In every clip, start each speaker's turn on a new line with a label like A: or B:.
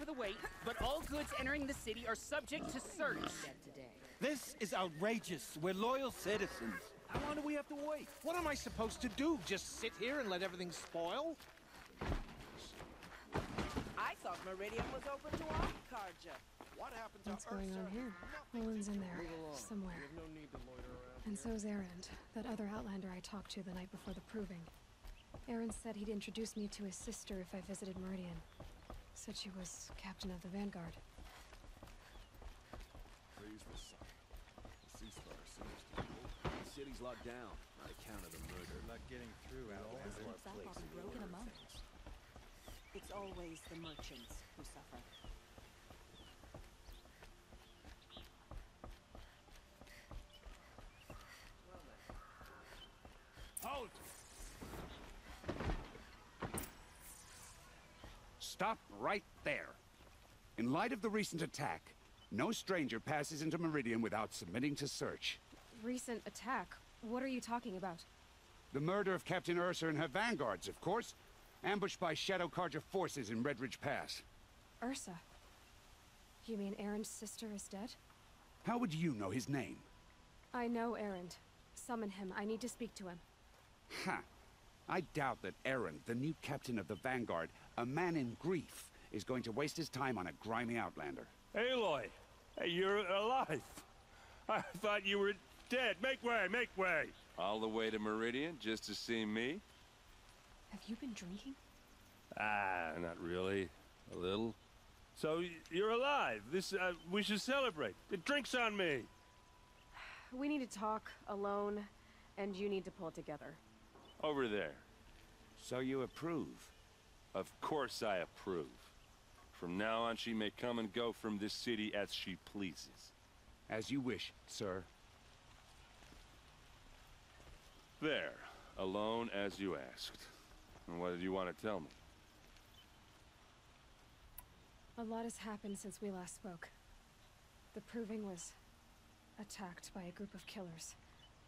A: for the wait, but all goods entering the city are subject to search.
B: This is outrageous. We're loyal citizens.
C: How long do we have to wait? What am I supposed to do? Just sit here and let everything spoil?
D: I thought Meridian was open to all Carja.
C: What happened to
E: What's going on here? Olin's in there, somewhere.
C: No need to loiter around.
E: And so's Erend, that other Outlander I talked to the night before the proving. Erend said he'd introduce me to his sister if I visited Meridian. Said she was captain of the Vanguard.
F: Praise the sun. The ceasefire seems to be over. The city's locked down on account of the murder.
G: Not getting through Outlander.
D: It's always the merchants who suffer.
B: Halt!
H: Stop right there. In light of the recent attack, no stranger passes into Meridian without submitting to search.
E: Recent attack? What are you talking about?
H: The murder of Captain Ursa and her vanguards, of course. Ambushed by Shadow Carja forces in Redridge Pass.
E: Ursa? You mean Erend's sister is dead?
H: How would you know his name?
E: I know Erend. Summon him. I need to speak to him.
H: Ha! I doubt that Erend, the new captain of the Vanguard, a man in grief, is going to waste his time on a grimy outlander.
I: Aloy! Hey, you're alive! I thought you were dead. Make way, make way!
J: All the way to Meridian just to see me?
E: Have you been drinking?
I: Ah, not really. A little. So, you're alive. We should celebrate. The drink's on me.
E: We need to talk, alone, and you need to pull it together.
J: Over there.
H: So you approve?
J: Of course I approve. From now on, she may come and go from this city as she pleases.
H: As you wish, sir.
J: There. Alone as you asked. And what did you want to tell me?
E: A lot has happened since we last spoke. The Proving was attacked by a group of killers.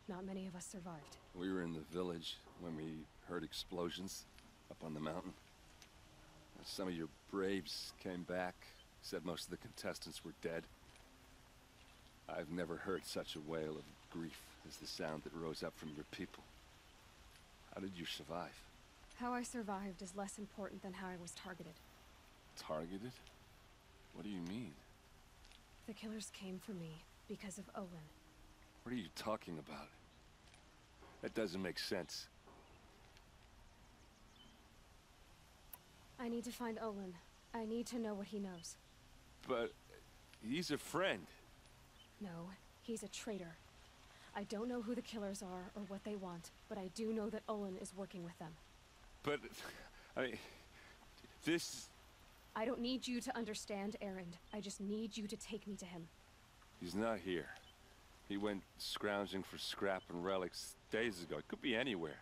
E: Not many of us survived.
J: We were in the village when we heard explosions up on the mountain. Some of your braves came back, said most of the contestants were dead. I've never heard such a wail of grief as the sound that rose up from your people. How did you survive?
E: How I survived is less important than how I was targeted.
J: Targeted? What do you mean?
E: The killers came for me because of Olin.
J: What are you talking about? That doesn't make sense.
E: I need to find Olin. I need to know what he knows.
J: But he's a friend.
E: No, he's a traitor. I don't know who the killers are or what they want, but I do know that Olin is working with them.
J: But, I mean, this...
E: I don't need you to understand, Erend. I just need you to take me to him.
J: He's not here. He went scrounging for scrap and relics days ago. It could be anywhere.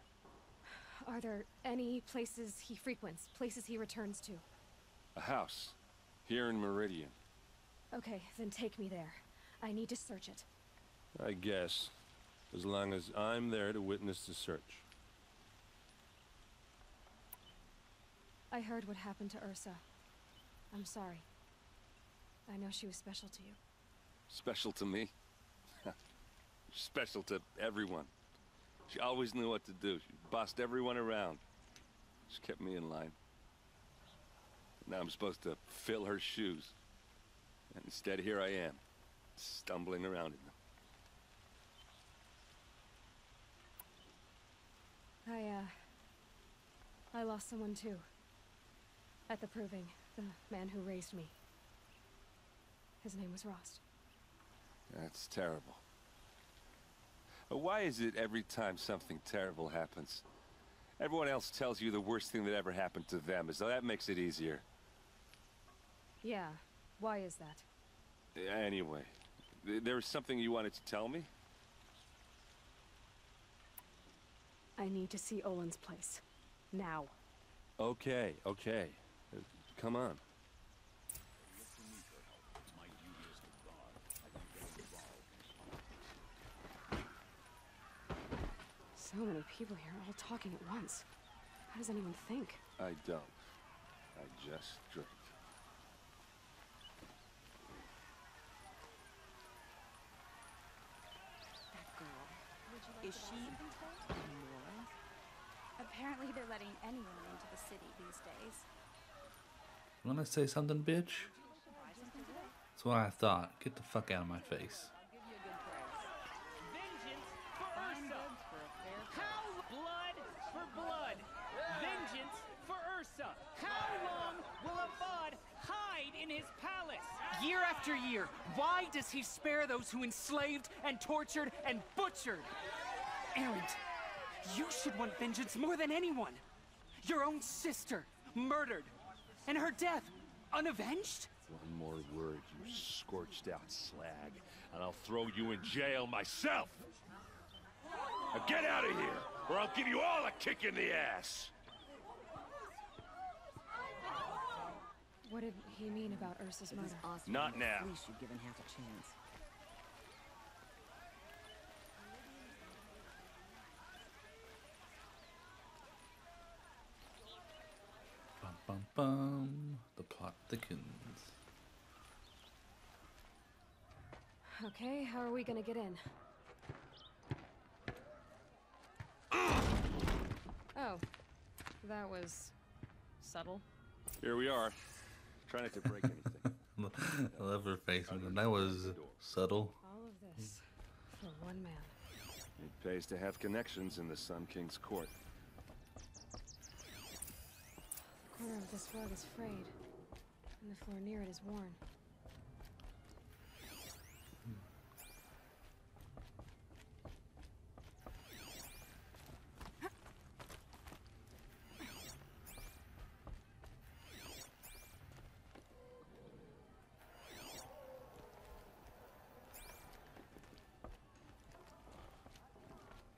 E: Are there any places he frequents, places he returns to?
J: A house. Here in Meridian.
E: Okay, then take me there. I need to search it.
I: I guess. As long as I'm there to witness the search.
E: I heard what happened to Ursa. I'm sorry. I know she was special to you.
J: Special to me? Special to everyone. She always knew what to do. She bossed everyone around. She kept me in line. Now I'm supposed to fill her shoes. And instead, here I am, stumbling around in them.
E: I lost someone too. At the Proving, the man who raised me. His name was Rost.
J: That's terrible. But why is it every time something terrible happens, everyone else tells you the worst thing that ever happened to them, as though that makes it easier?
E: Yeah, why is that?
J: Anyway, there was something you wanted to tell me?
E: I need to see Olin's place. Now.
I: Okay, okay. Come on.
E: So many people here, all talking at once. How does anyone think?
J: I don't. I just drink.
D: Is she immoral?
K: Apparently they're letting anyone into the city these days.
L: Wanna say something, bitch? That's what I thought. Get the fuck out of my face.
A: Vengeance for Ursa! How blood for blood! Vengeance for Ursa! How long will Avad hide in his palace? Year after year, why does he spare those who enslaved and tortured and butchered? Erend, you should want vengeance more than anyone. Your own sister, murdered, and her death, unavenged?
I: One more word, you scorched out slag, and I'll throw you in jail myself! Now get out of here, or I'll give you all a kick in the ass!
E: What did he mean about Ursa's murder?
I: Not now.
D: At least you've given half a chance.
L: Bum bum bum. The plot thickens.
E: Okay, how are we gonna get in? Oh, that was subtle.
I: Here we are. Try not to break anything.
L: I love her face. That was subtle.
E: All of this for one man.
J: It pays to have connections in the Sun King's court.
E: The corner of this rug is frayed, and the floor near it is worn.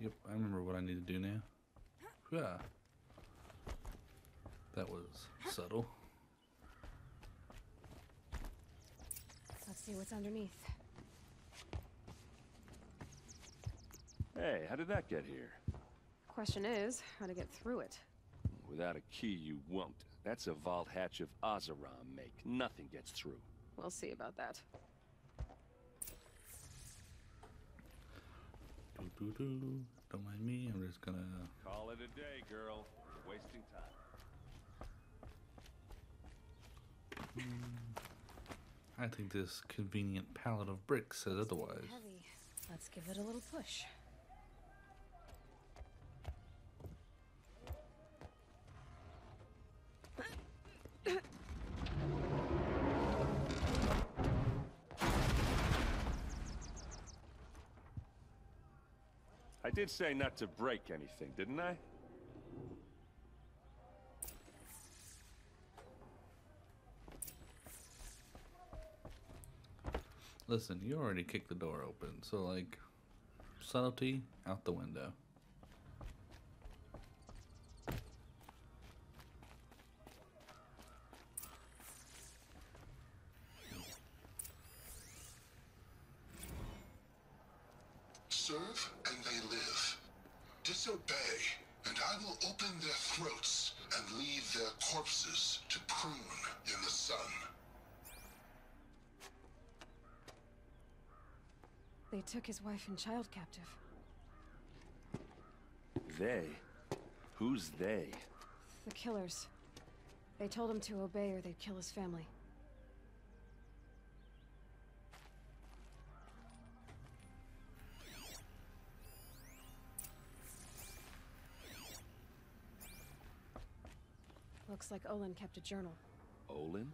L: Yep, I remember what I need to do now. Yeah. That was subtle.
E: Let's see what's underneath.
J: Hey, how did that get here?
E: Question is, how to get through it.
J: Without a key, you won't. That's a vault hatch of Ozeram make. Nothing gets through.
E: We'll see about that.
L: Don't mind me, I'm just gonna...
I: Call it a day, girl. You're wasting time.
L: I think this convenient pallet of bricks says otherwise.
E: Heavy. Let's give it a little push.
I: I did say not to break anything, didn't I?
L: Listen, you already kicked the door open, so like, subtlety out the window.
M: Serve and they live. Disobey, and I will open their throats and leave their corpses to prune in the sun.
E: They took his wife and child captive.
J: They? Who's they?
E: The killers. They told him to obey or they'd kill his family. Looks like Olin kept a journal.
J: Olin?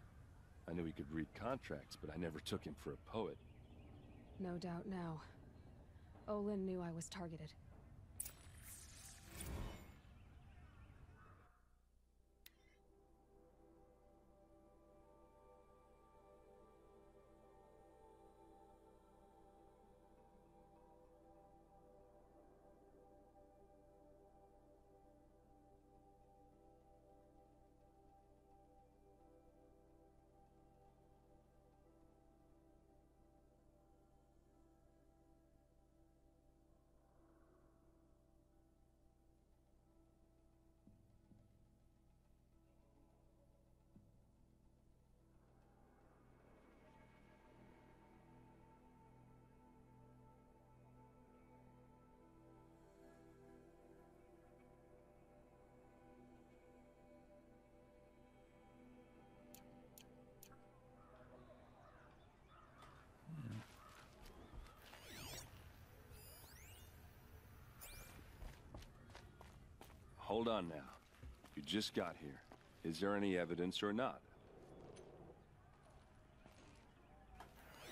J: I knew he could read contracts, but I never took him for a poet.
E: No doubt now. Olin knew I was targeted.
J: hold on now. You just got here. Is there any evidence or not?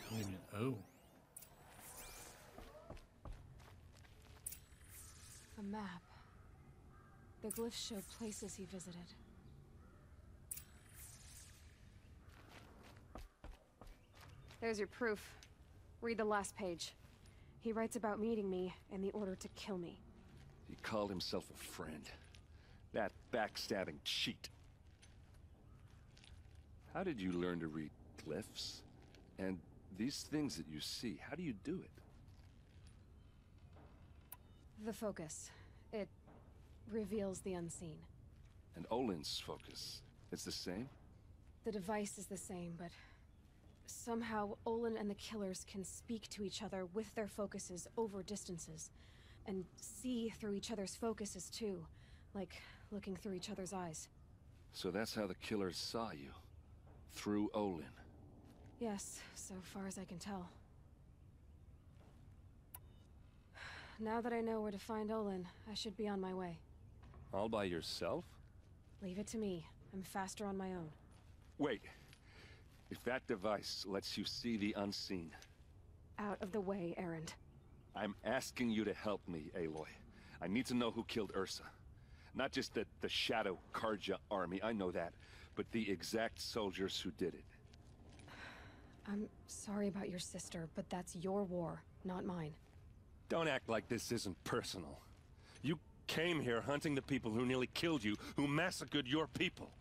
L: Wait a minute. Oh.
E: A map. The glyphs show places he visited. There's your proof. Read the last page. He writes about meeting me and the order to kill me.
J: He called himself a friend. That backstabbing cheat. How did you learn to read glyphs? And these things that you see, how do you do it?
E: The focus. It reveals the unseen.
J: And Olin's focus, it's the same?
E: The device is the same, but somehow Olin and the killers can speak to each other with their focuses over distances. And see through each other's focuses too. Like looking through each other's eyes.
J: So that's how the killers saw you? Through Olin?
E: Yes, so far as I can tell. Now that I know where to find Olin, I should be on my way.
J: All by yourself?
E: Leave it to me. I'm faster on my own.
J: Wait. If that device lets you see the unseen...
E: Out of the way, Erend.
J: I'm asking you to help me, Aloy. I need to know who killed Ursa. Not just the Shadow Karja army, I know that, but the exact soldiers who did it.
E: I'm sorry about your sister, but that's your war, not mine.
J: Don't act like this isn't personal. You came here hunting the people who nearly killed you, who massacred your people.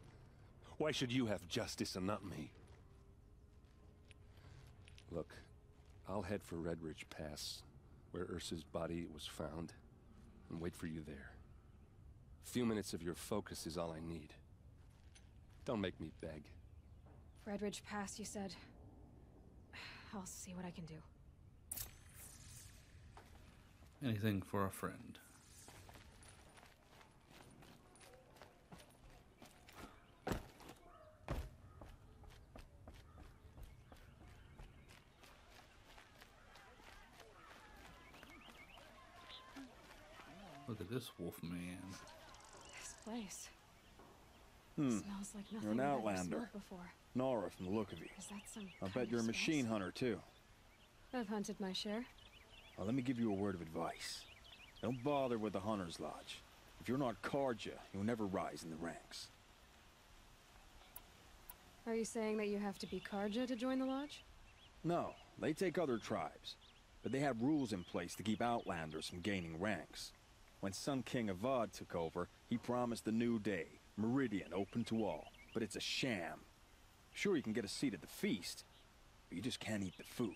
J: Why should you have justice and not me? Look, I'll head for Red Ridge Pass, where Ursa's body was found, and wait for you there. A few minutes of your focus is all I need. Don't make me beg.
E: Red Ridge Pass, you said. I'll see what I can do.
L: Anything for a friend. Look at this wolf man.
E: This place.
N: Hmm.
E: Smells like nothing
N: You're an
E: I've ever
N: outlander.
E: smelled before.
N: Nora from the look of you.
E: Is that some
N: I
E: kind
N: bet
E: of
N: you're a machine
E: spice?
N: hunter too.
E: I've hunted my share.
N: Well, let me give you a word of advice. Don't bother with the Hunter's Lodge. If you're not Karja, you'll never rise in the ranks.
E: Are you saying that you have to be Karja to join the lodge?
N: No, they take other tribes. But they have rules in place to keep outlanders from gaining ranks. When Sun King Avad took over, he promised a new day, Meridian open to all. But it's a sham. Sure, you can get a seat at the feast, but you just can't eat the food.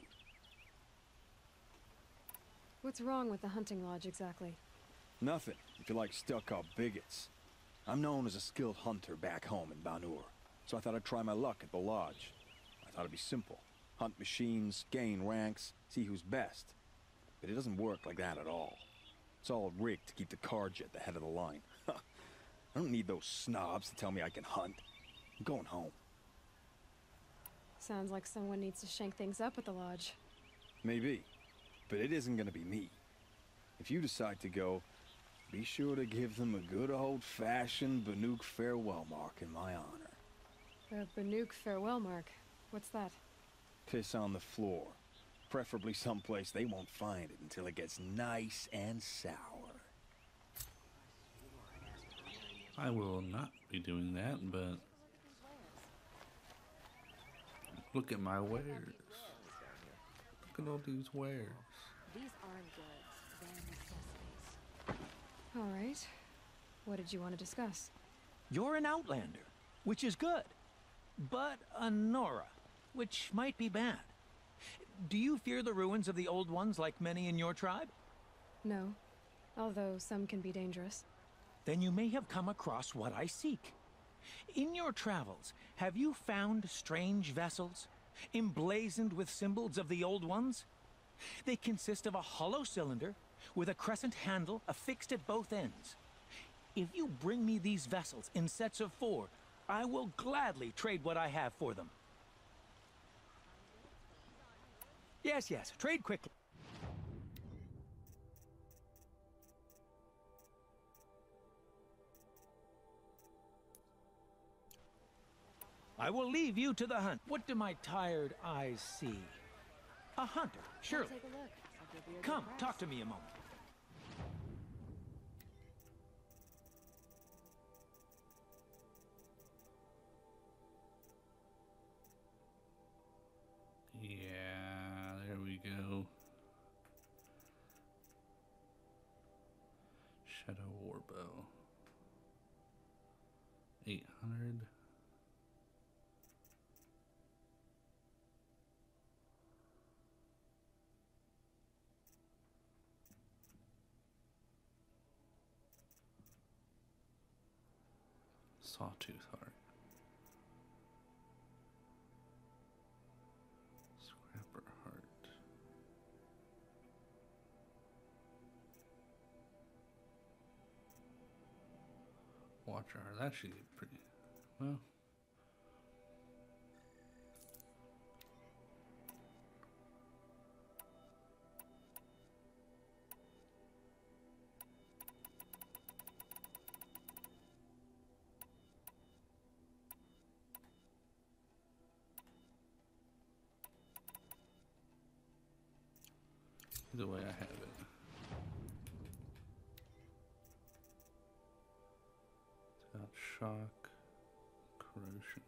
E: What's wrong with the hunting lodge exactly?
N: Nothing, if you like stuck-up bigots. I'm known as a skilled hunter back home in Banur, so I thought I'd try my luck at the lodge. I thought it'd be simple. Hunt machines, gain ranks, see who's best. But it doesn't work like that at all. It's all rigged to keep the Karja at the head of the line. I don't need those snobs to tell me I can hunt. I'm going home.
E: Sounds like someone needs to shank things up at the lodge.
N: Maybe, but it isn't gonna be me. If you decide to go, be sure to give them a good old-fashioned Banuk farewell mark in my honor.
E: A Banuk farewell mark. What's that?
N: Piss on the floor. Preferably someplace they won't find it until it gets nice and sour.
L: I will not be doing that, but look at my wares. Look at all these wares.
D: These aren't goods, they're necessities.
E: All right. What did you want to discuss?
O: You're an outlander, which is good. But a Nora, which might be bad. Do you fear the ruins of the old ones like many in your tribe?
E: No. Although some can be dangerous.
O: Then you may have come across what I seek. In your travels, have you found strange vessels, emblazoned with symbols of the old ones? They consist of a hollow cylinder with a crescent handle affixed at both ends. If you bring me these vessels in sets of 4, I will gladly trade what I have for them. Yes, trade quickly. I will leave you to the hunt. What do my tired eyes see? A hunter, surely.
D: Take a look. I'll give you a
O: Come,
D: good
O: talk to me a moment.
L: Yeah, there we go. Shadow Warbow. 800. Sawtooth heart. Scrapper heart. Watcher heart. That should be pretty well. The way I have it. It's got shock, corrosion.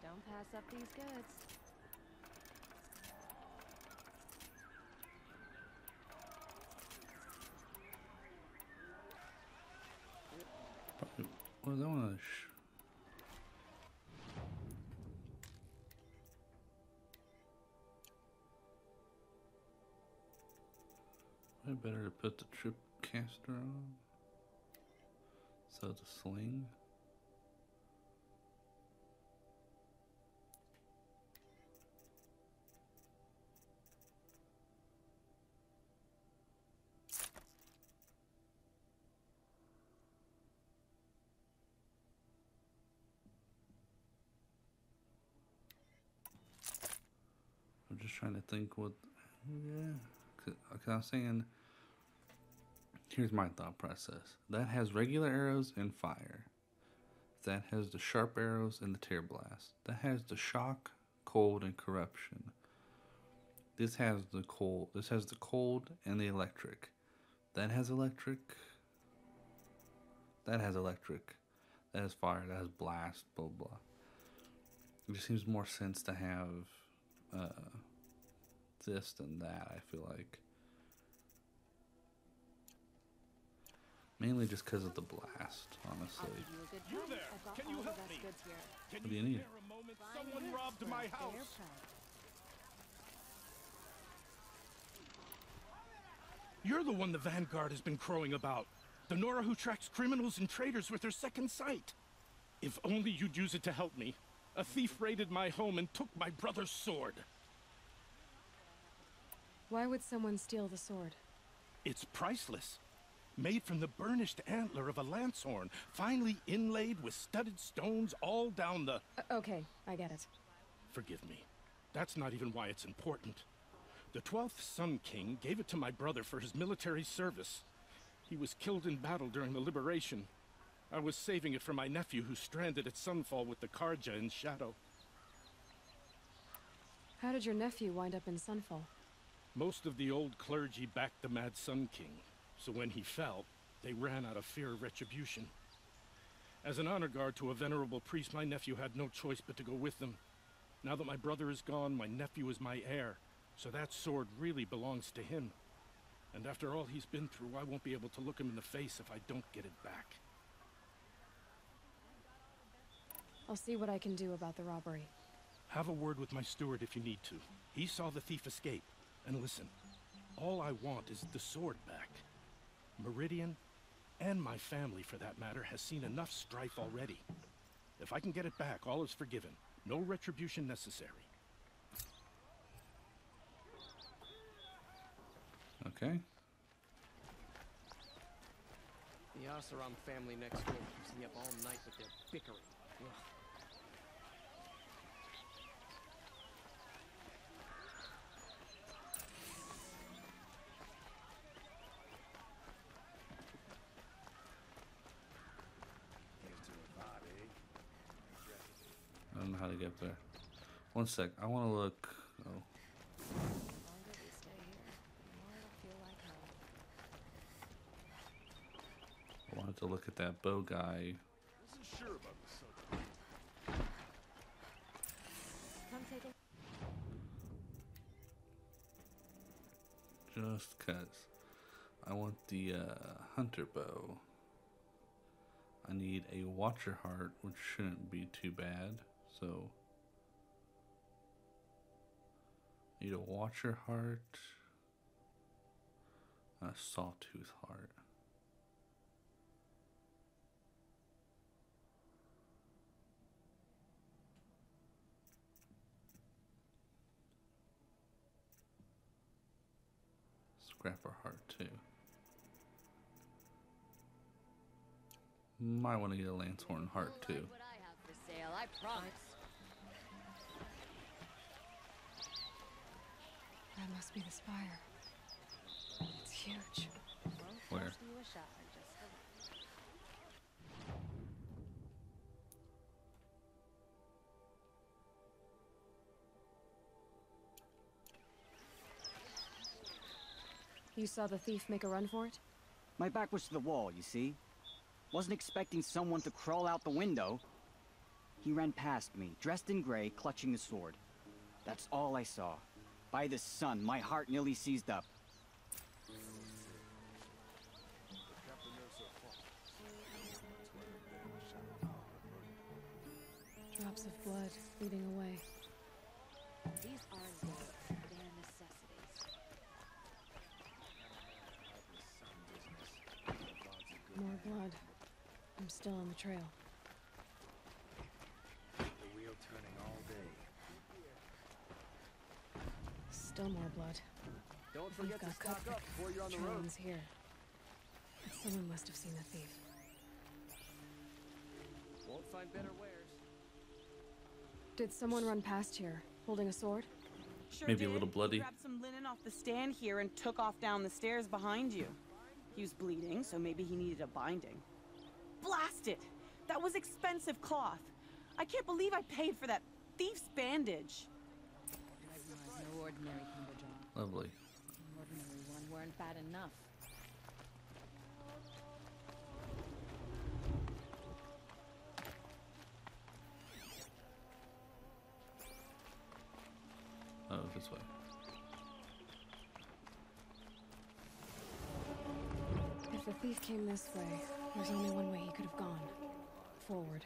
D: Don't pass up these goods.
L: Well, that one I better to put the trip caster on. So the sling. I'm just trying to think what, yeah, cause I was saying, here's my thought process. That has regular arrows and fire. That has the sharp arrows and the tear blast. That has the shock, cold, and corruption. This has the cold. This has the cold and the electric. That has electric. That has electric. That has fire. That has blast. Blah blah. It just seems more sense to have this than that. I feel like. Mainly just because of the blast, honestly.
D: You there? Can you help me?
L: What do you need?
C: Someone robbed my house.
P: You're the one the Vanguard has been crowing about. The Nora who tracks criminals and traitors with her second sight. If only you'd use it to help me. A thief raided my home and took my brother's sword.
E: Why would someone steal the sword?
P: It's priceless. Made from the burnished antler of a lancehorn, finely inlaid with studded stones all down the...
E: Okay, I get it.
P: Forgive me. That's not even why it's important. The 12th Sun King gave it to my brother for his military service. He was killed in battle during the liberation. I was saving it for my nephew who's stranded at Sunfall with the Karja in Shadow.
E: How did your nephew wind up in Sunfall?
P: Most of the old clergy backed the Mad Sun King, so when he fell, they ran out of fear of retribution. As an honor guard to a venerable priest, my nephew had no choice but to go with them. Now that my brother is gone, my nephew is my heir, so that sword really belongs to him. And after all he's been through, I won't be able to look him in the face if I don't get it back.
E: I'll see what I can do about the robbery.
P: Have a word with my steward if you need to. He saw the thief escape. And listen, all I want is the sword back. Meridian, and my family for that matter, has seen enough strife already. If I can get it back, all is forgiven. No retribution necessary.
L: Okay.
Q: The Oseram family next door keeps me up all night with their bickering. Ugh.
L: I don't know how to get there. One sec. I want to look. Oh. I wanted to look at that bow guy.
F: Isn't sure about the subject.
L: Just cause I want the hunter bow. I need a watcher heart, which shouldn't be too bad. So I need a watcher heart, and a sawtooth heart. Scrapper heart too. Might want to get a Lancehorn heart too.
D: What I have for sale, I promise.
E: That must be the spire. It's huge.
L: Where?
E: You saw the thief make a run for it?
R: My back was to the wall, you see? Wasn't expecting someone to crawl out the window. He ran past me, dressed in gray, clutching the sword. That's all I saw. By the sun, my heart nearly seized up.
E: Drops of blood bleeding away.
D: These aren't goods, they're necessities.
E: More blood. I'm still on the trail.
G: The wheel turning all day.
E: Still more blood.
Q: Don't forget to stock up before you're on the road.
E: Train's here. Someone must have seen the thief.
Q: Won't find better wares.
E: Did someone run past here, holding a sword?
S: Sure
L: Maybe
S: did.
L: a little bloody.
S: He grabbed some linen off the stand here and took off down the stairs behind you. He was bleeding, so maybe he needed a binding. Blast it! That was expensive cloth. I can't believe I paid for that thief's bandage.
D: No ordinary Cumberjaw.
L: Lovely.
D: An ordinary one weren't bad enough.
L: Oh, this way.
E: If the thief came this way, there's only one way he could have gone. Forward.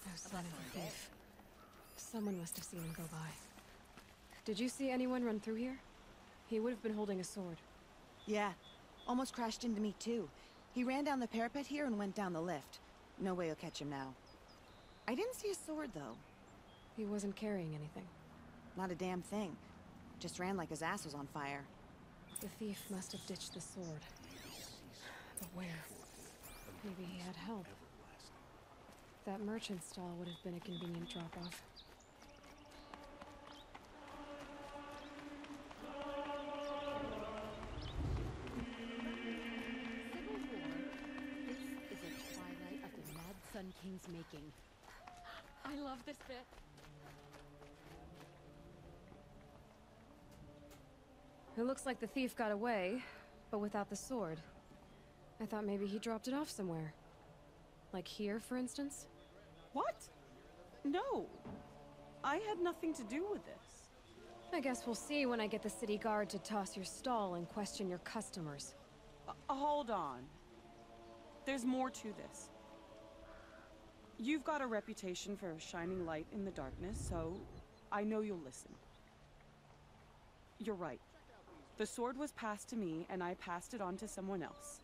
E: No sign of the thief. Someone must have seen him go by. Did you see anyone run through here? He would have been holding a sword.
T: Yeah. Almost crashed into me too. He ran down the parapet here and went down the lift. No way you'll catch him now. I didn't see a sword though.
E: He wasn't carrying anything.
T: Not a damn thing. Just ran like his ass was on fire.
E: The thief must have ditched the sword. But where? Maybe he had help. That merchant stall would have been a convenient drop-off.
D: king's making. I love this bit.
E: It looks like the thief got away, but without the sword. I thought maybe he dropped it off somewhere. Like here, for instance?
S: What? No. I had nothing to do with this.
E: I guess we'll see when I get the city guard to toss your stall and question your customers.
S: Hold on. There's more to this. You've got a reputation for shining light in the darkness, so I know you'll listen. You're right. The sword was passed to me, and I passed it on to someone else.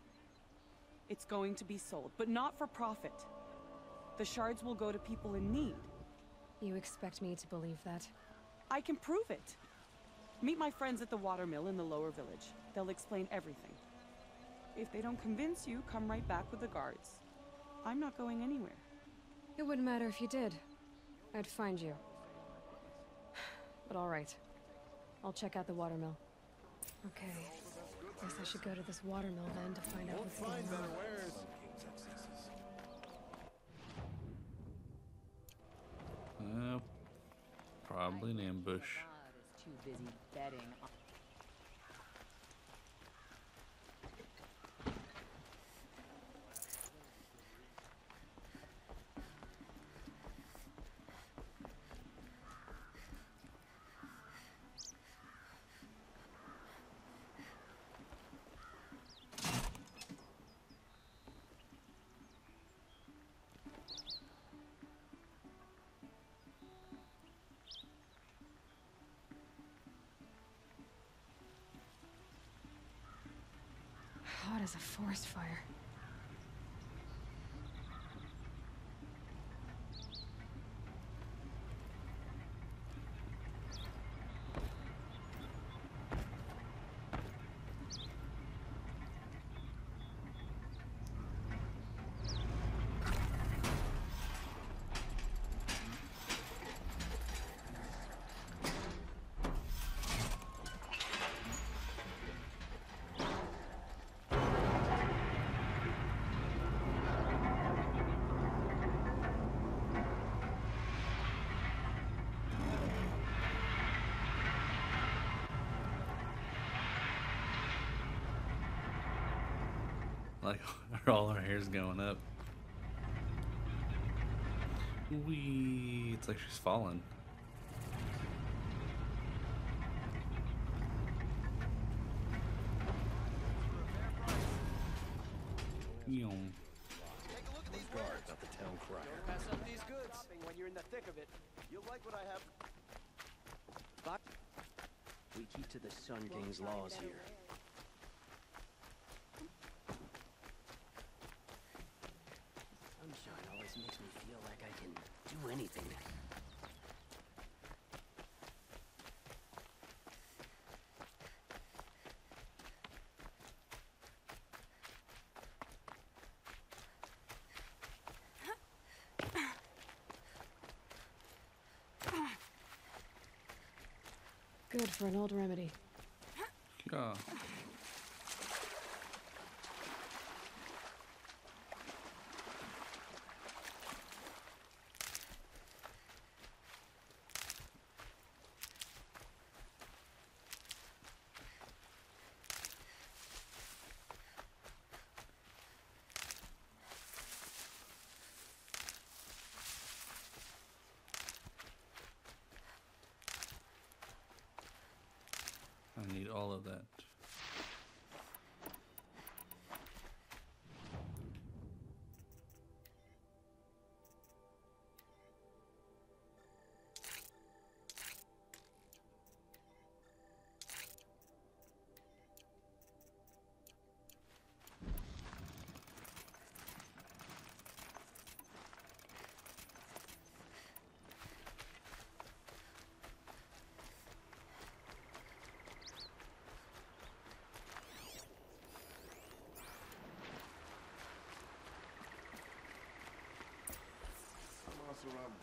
S: It's going to be sold, but not for profit. The shards will go to people in need.
E: You expect me to believe that?
S: I can prove it. Meet my friends at the watermill in the lower village. They'll explain everything. If they don't convince you, come right back with the guards. I'm not going anywhere.
E: It wouldn't matter if you did. I'd find you. But all right. I'll check out the watermill. Okay. Guess I should go to this watermill then to find out what's going on.
L: Probably an ambush.
D: Is too busy betting on
E: Hot as a forest fire.
L: Like, all her hair's going up. Wee! It's like she's falling. Yum.
F: Guards at the town crier.
Q: Don't pass up these goods when you're in the thick of it.
F: You'll like what I have.
Q: But we keep to the Sun King's laws here. Sunshine always makes me feel like I can do anything.
E: Good for an old remedy.
L: Yeah. I need all of that.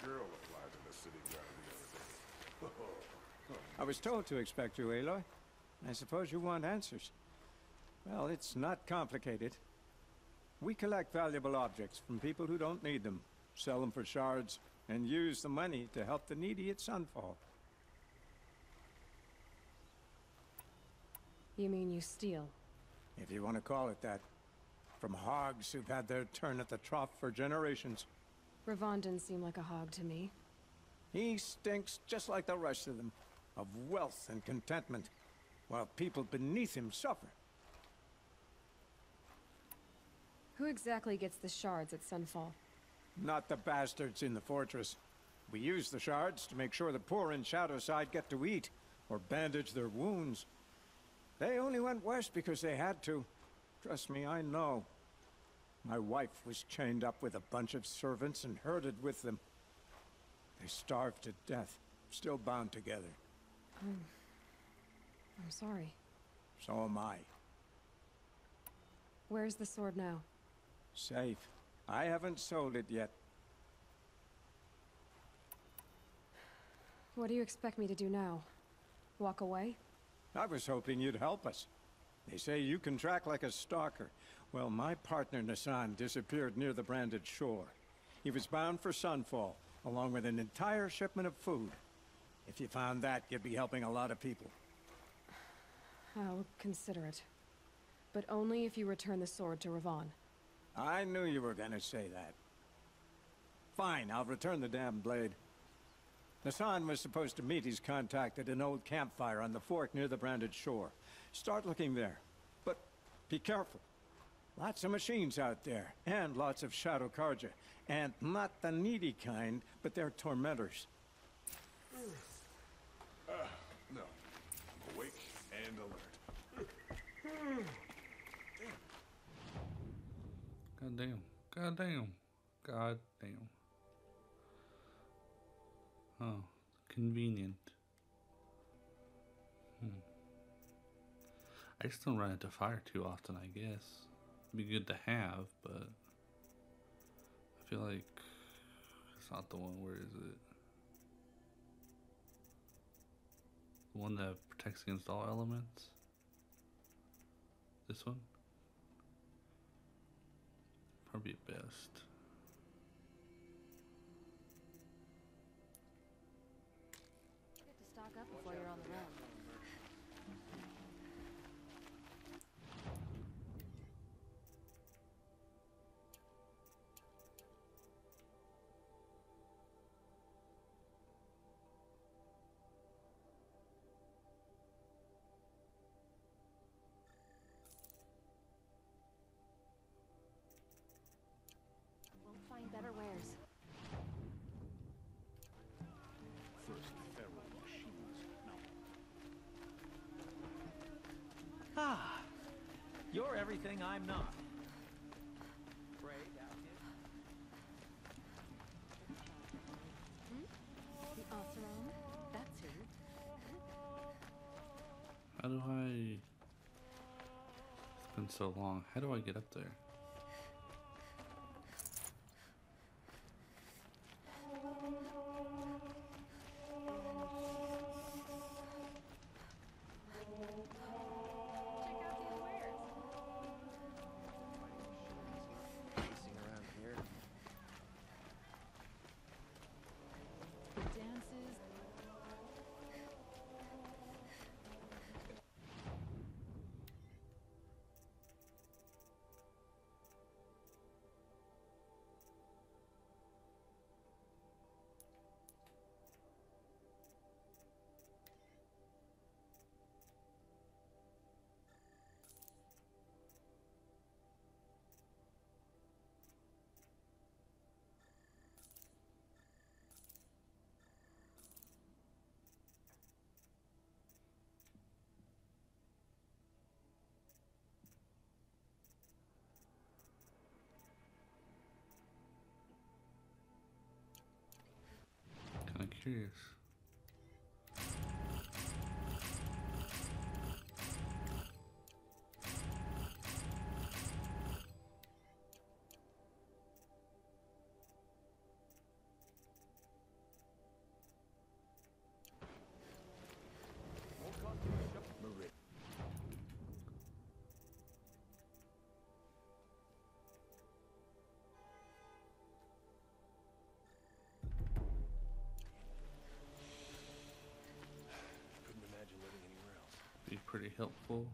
U: Girl applied to the city guard the other day.
V: I was told to expect you, Aloy. I suppose you want answers. Well, it's not complicated. We collect valuable objects from people who don't need them. sell them for shards, and use the money to help the needy at Sunfall.
E: You mean you steal?
V: If you want to call it that. From hogs who've had their turn at the trough for generations.
E: Ravon didn't seem like a hog to me.
V: He stinks just like the rest of them, of wealth and contentment, while people beneath him suffer.
E: Who exactly gets the shards at Sunfall?
V: Not the bastards in the fortress. We use the shards to make sure the poor in Shadowside get to eat, or bandage their wounds. They only went west because they had to. Trust me, I know. My wife was chained up with a bunch of servants and herded with them. They starved to death, still bound together.
E: I'm sorry.
V: So am I.
E: Where's the sword now?
V: Safe. I haven't sold it yet.
E: What do you expect me to do now? Walk away?
V: I was hoping you'd help us. They say you can track like a stalker. Well, my partner Nassan disappeared near the branded shore. He was bound for Sunfall, along with an entire shipment of food. If you found that, you'd be helping a lot of people.
E: I'll consider it. But only if you return the sword to Ravon.
V: I knew you were gonna say that. Fine, I'll return the damn blade. Nassan was supposed to meet his contact at an old campfire on the fork near the branded shore. Start looking there. But be careful. Lots of machines out there, and lots of Shadow Karja. And not the needy kind, but they're tormentors.
U: No. I'm awake and alert.
L: God damn. God damn. God damn. Oh, convenient. I just don't run into fire too often, I guess. It'd be good to have, but I feel like it's not the one. Where is it? The one that protects against all elements? This one? Probably best.
D: Good to stock up before you're on the run. Find better wares.
U: First, feral machines. No.
O: Ah, you're everything I'm not. Afraid,
D: The overrun? That's who.
L: How do I... It's been so long. How do I get up there? Kind of curious. helpful.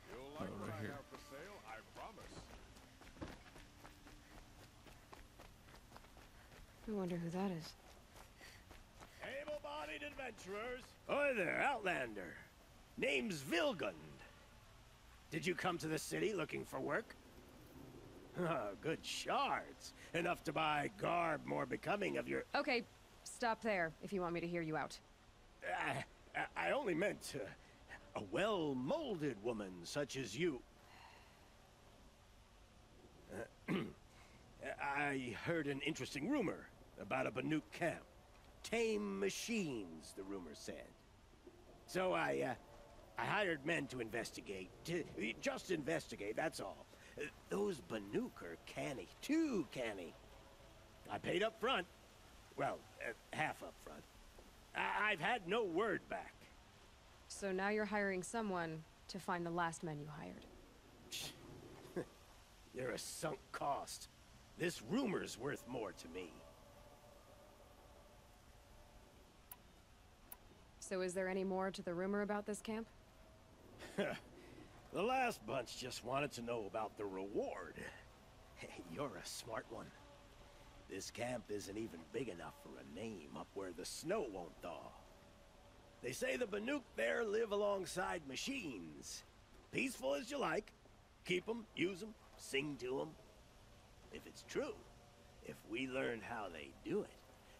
U: You'll like
L: right
U: what I
L: here.
U: have for sale, I promise.
E: I wonder who that is.
B: Able-bodied adventurers. Hi there, Outlander. Name's Vilgund. Did you come to the city looking for work? Good shards. Enough to buy garb more becoming of your...
E: Okay, stop there if you want me to hear you out.
B: I only meant a well-molded woman such as you. I heard an interesting rumor about a Banuk camp. Tame machines, the rumor said. So I hired men to investigate. Just investigate, that's all. Those Banuk are canny. Too canny. I paid up front. Well, half up front. I've had no word back.
E: So now you're hiring someone to find the last men you hired.
B: You're a sunk cost. This rumor's worth more to me.
E: So is there any more to the rumor about this camp?
B: The last bunch just wanted to know about the reward. You're a smart one. This camp isn't even big enough for a name up where the snow won't thaw. They say the Banuk there live alongside machines. Peaceful as you like. Keep them, use them, sing to them. If it's true, if we learned how they do it,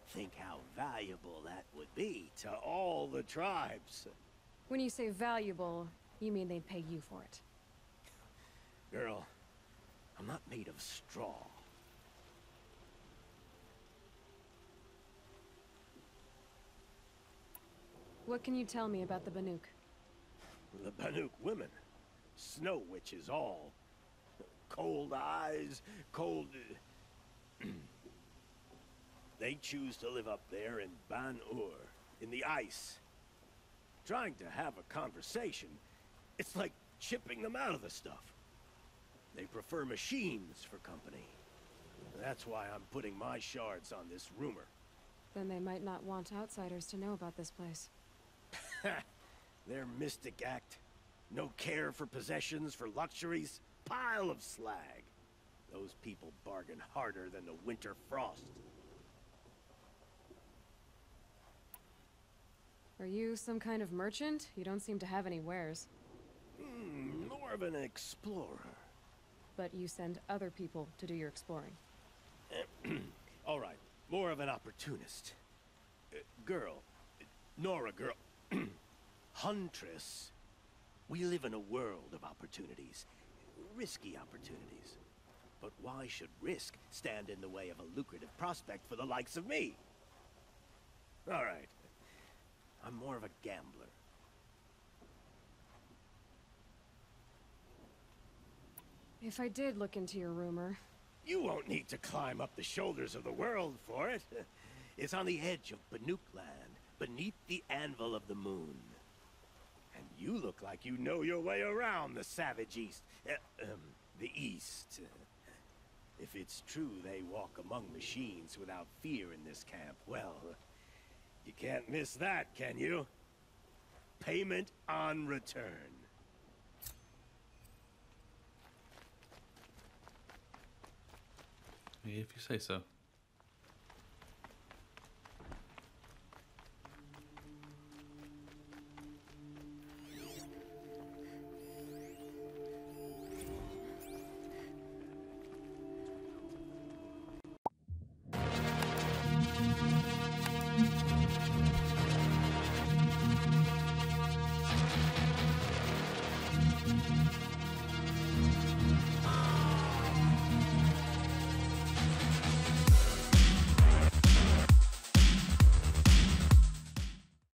B: think how valuable that would be to all the tribes.
E: When you say valuable, you mean they'd pay you for it.
B: Girl, I'm not made of straw.
E: What can you tell me about the Banuk?
B: The Banuk women. Snow witches all. Cold eyes, cold... They choose to live up there in Ban-Ur, in the ice. Trying to have a conversation, it's like chipping them out of the stuff. They prefer machines for company. That's why I'm putting my shards on this rumor.
E: Then they might not want outsiders to know about this place.
B: Their mystic act. No care for possessions, for luxuries. Pile of slag. Those people bargain harder than the winter frost.
E: Are you some kind of merchant? You don't seem to have any wares.
B: More of an explorer.
E: But you send other people to do your exploring.
B: All right, more of an opportunist. Girl. Nora girl. Huntress. We live in a world of opportunities. Risky opportunities. But why should risk stand in the way of a lucrative prospect for the likes of me? All right. I'm more of a gambler.
E: If I did look into your rumor...
B: You won't need to climb up the shoulders of the world for it. It's on the edge of Banuk land, beneath the anvil of the moon. And you look like you know your way around the savage east. The east. If it's true they walk among machines without fear in this camp, well, you can't miss that, can you? Payment on return.
L: If you say so.